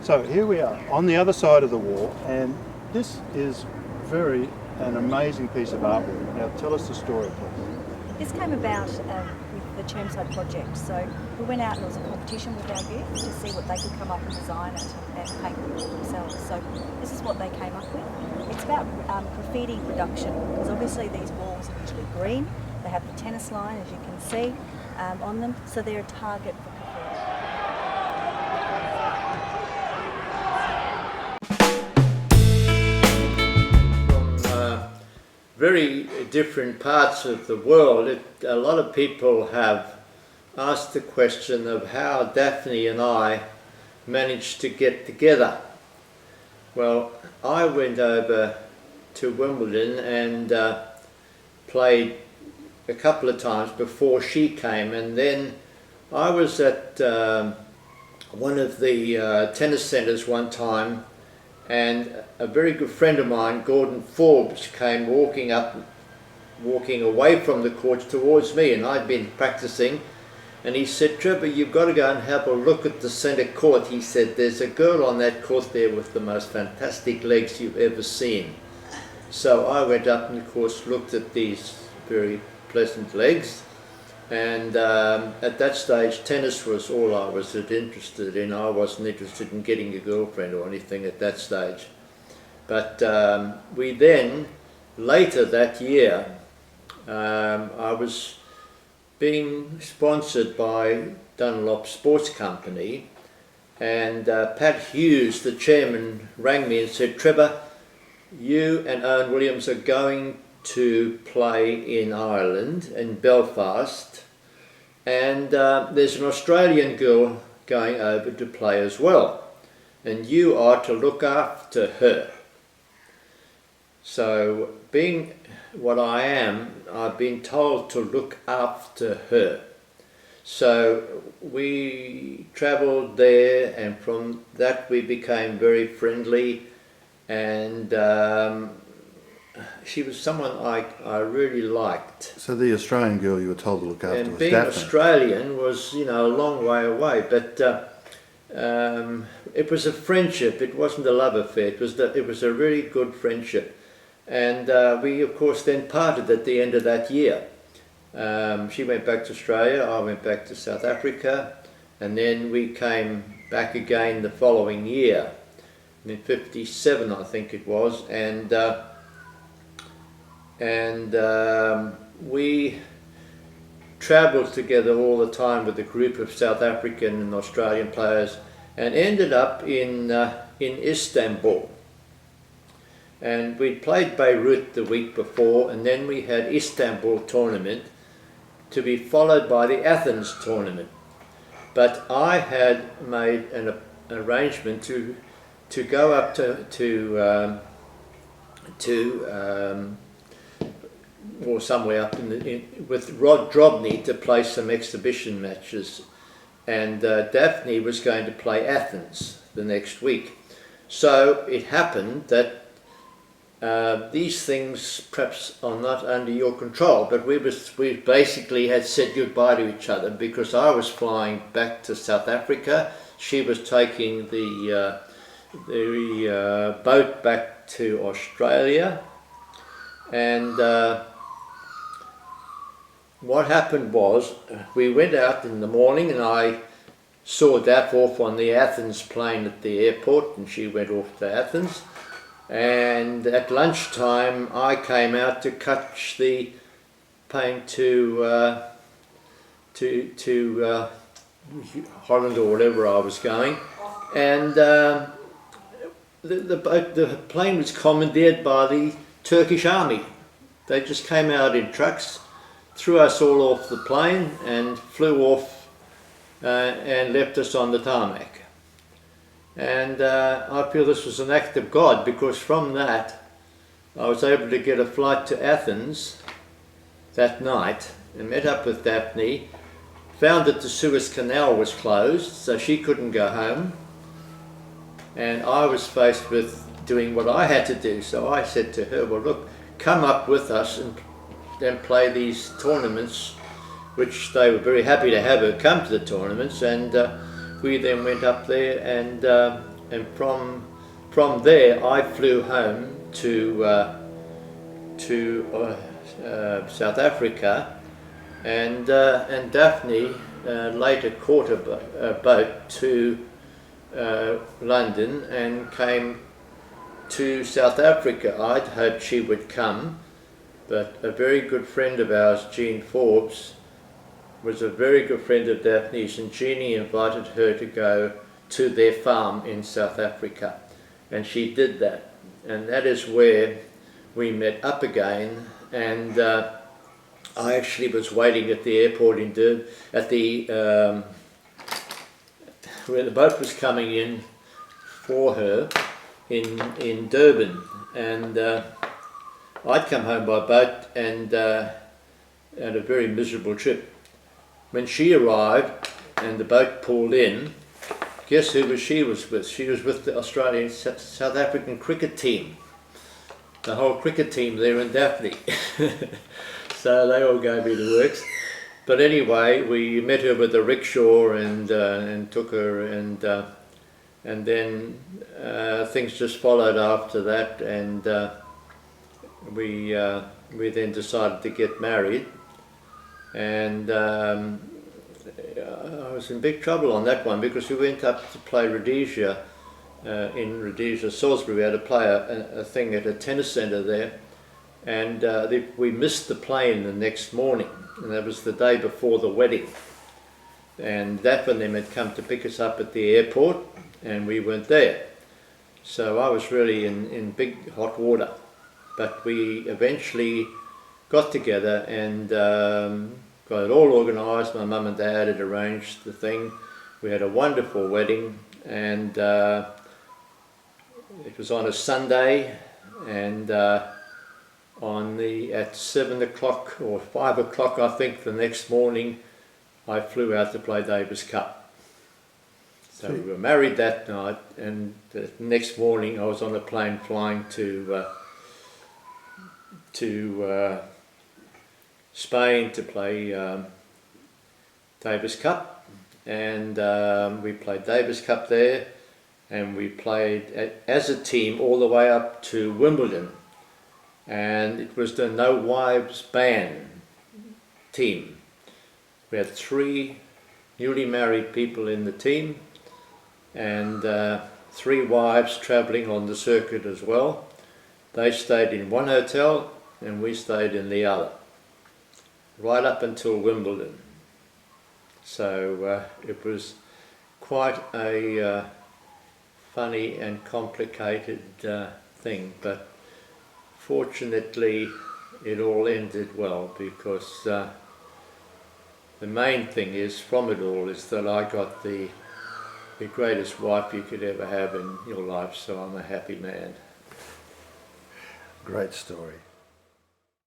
So here we are on the other side of the wall, and this is an amazing piece of artwork. Now tell us the story, please. This came about with the Chermside project. So we went out and there was a competition with our youth to see what they could come up and design it and paint the picture themselves. So this is what they came up with. It's about graffiti reduction, because obviously these walls are usually green. They have the tennis line, as you can see, on them, so they're a target for graffiti. Very different parts of the world, a lot of people have asked the question of how Daphne and I managed to get together. Well, I went over to Wimbledon and played a couple of times before she came, and then I was at one of the tennis centres one time, and a very good friend of mine, Gordon Forbes, came walking away from the courts towards me, and I'd been practicing, and he said, "Trevor, you've got to go and have a look at the centre court." He said, "There's a girl on that court there with the most fantastic legs you've ever seen." So I went up and of course looked at these very pleasant legs, and at that stage tennis was all I was interested in. I wasn't interested in getting a girlfriend or anything at that stage. But we then, later that year, I was being sponsored by Dunlop Sports Company, and Pat Hughes, the chairman, rang me and said, "Trevor, you and Owen Williams are going to play in Ireland, in Belfast, and there's an Australian girl going over to play as well, and you are to look after her." So, being what I am, I've been told to look after her. So we travelled there, and from that we became very friendly, and she was someone I really liked. So the Australian girl you were told to look after And was being Daphne. Australian was, a long way away, but it was a friendship. It wasn't a love affair. It was a really good friendship, and we of course then parted at the end of that year. She went back to Australia, I went back to South Africa, and then we came back again the following year, in '57 I think it was, and we travelled together all the time with a group of South African and Australian players, and ended up in Istanbul. And we'd played Beirut the week before, and then we had Istanbul tournament to be followed by the Athens tournament. But I had made an arrangement to go up or somewhere up with Rod Drobny to play some exhibition matches, and Daphne was going to play Athens the next week. So it happened that these things perhaps are not under your control, but we basically had said goodbye to each other, because I was flying back to South Africa, she was taking the boat back to Australia, and what happened was we went out in the morning, and I saw Daph off on the Athens plane at the airport, and she went off to Athens. And at lunchtime I came out to catch the plane to Holland or wherever I was going, and the plane was commandeered by the Turkish army. They just came out in trucks, threw us all off the plane and flew off and left us on the tarmac. And I feel this was an act of God, because from that I was able to get a flight to Athens that night and met up with Daphne, found that the Suez Canal was closed so she couldn't go home, and I was faced with doing what I had to do. So I said to her, "Well, look, come up with us and play these tournaments," which they were very happy to have her come to the tournaments, and we then went up there and and from there I flew home to South Africa, and Daphne later caught a boat to London and came to South Africa. I'd hoped she would come, but a very good friend of ours, Jean Forbes, was a very good friend of Daphne's, and Jeannie invited her to go to their farm in South Africa, and she did that, and that is where we met up again. And I actually was waiting at the airport in where the boat was coming in for her in Durban, and I'd come home by boat and had a very miserable trip. When she arrived and the boat pulled in, guess who she was with? She was with the Australian South African cricket team. The whole cricket team there in Daphne. So they all gave me the works. But anyway, we met her with a rickshaw and took her, and then things just followed after that, and we then decided to get married. And I was in big trouble on that one, because we went up to play Rhodesia in Rhodesia, Salisbury. We had to play a thing at a tennis centre there, and we missed the plane the next morning, and that was the day before the wedding. And Daph and them had come to pick us up at the airport, and we weren't there. So I was really in big hot water. But we eventually got together and got it all organised. My mum and dad had arranged the thing. We had a wonderful wedding, and it was on a Sunday, and at 7 o'clock or 5 o'clock, I think, the next morning, I flew out to play Davis Cup. So we were married that night, and the next morning I was on a plane flying to Spain to play Davis Cup, and we played Davis Cup there, and we played as a team all the way up to Wimbledon, and it was the no wives ban team. We had 3 newly married people in the team, and 3 wives travelling on the circuit as well. They stayed in one hotel and we stayed in the other, right up until Wimbledon. So it was quite a funny and complicated thing, but fortunately it all ended well, because the main thing is from it all is that I got the greatest wife you could ever have in your life, so I'm a happy man. Great story.